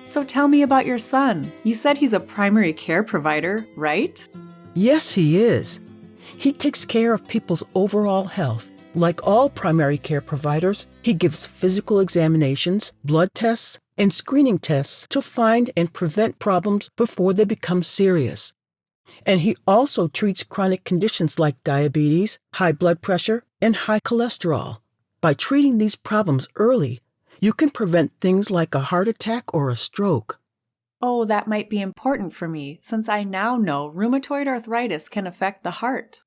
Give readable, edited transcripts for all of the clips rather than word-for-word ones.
So tell me about your son. You said he's a primary care provider, right? Yes, he is. He takes care of people's overall health. Like all primary care providers, he gives physical examinations, blood tests, and screening tests to find and prevent problems before they become serious. And he also treats chronic conditions like diabetes, high blood pressure, and high cholesterol. By treating these problems early, you can prevent things like a heart attack or a stroke. Oh, that might be important for me, since I now know rheumatoid arthritis can affect the heart.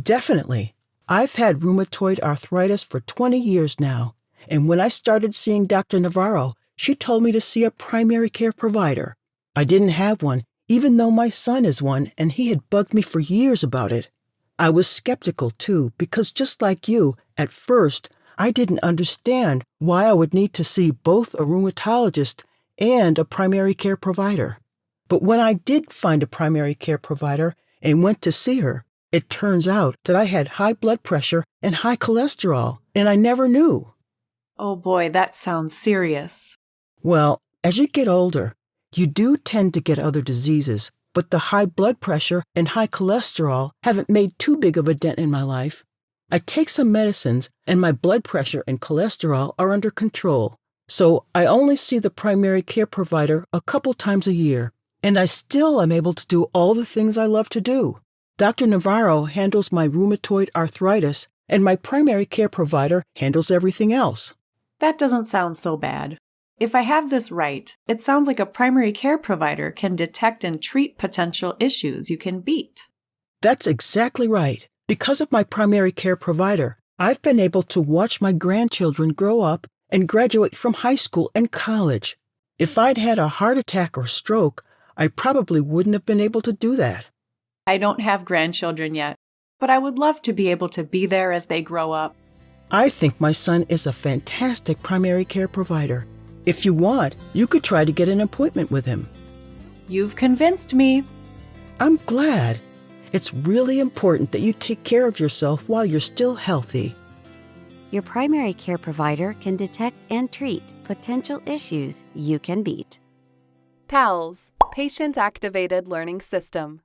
Definitely. I've had rheumatoid arthritis for 20 years now, and when I started seeing Dr. Navarro, she told me to see a primary care provider. I didn't have one, even though my son is one, and he had bugged me for years about it. I was skeptical too, because just like you, at first, I didn't understand why I would need to see both a rheumatologist and a primary care provider. But when I did find a primary care provider and went to see her, it turns out that I had high blood pressure and high cholesterol, and I never knew. Oh boy, that sounds serious. Well, as you get older, you do tend to get other diseases, but the high blood pressure and high cholesterol haven't made too big of a dent in my life. I take some medicines, and my blood pressure and cholesterol are under control. So I only see the primary care provider a couple times a year, and I still am able to do all the things I love to do. Dr. Navarro handles my rheumatoid arthritis, and my primary care provider handles everything else. That doesn't sound so bad. If I have this right, it sounds like a primary care provider can detect and treat potential issues you can beat. That's exactly right. Because of my primary care provider, I've been able to watch my grandchildren grow up and graduate from high school and college. If I'd had a heart attack or stroke, I probably wouldn't have been able to do that. I don't have grandchildren yet, but I would love to be able to be there as they grow up. I think my son is a fantastic primary care provider. If you want, you could try to get an appointment with him. You've convinced me. I'm glad. It's really important that you take care of yourself while you're still healthy. Your primary care provider can detect and treat potential issues you can beat. PALS, Patient Activated Learning System.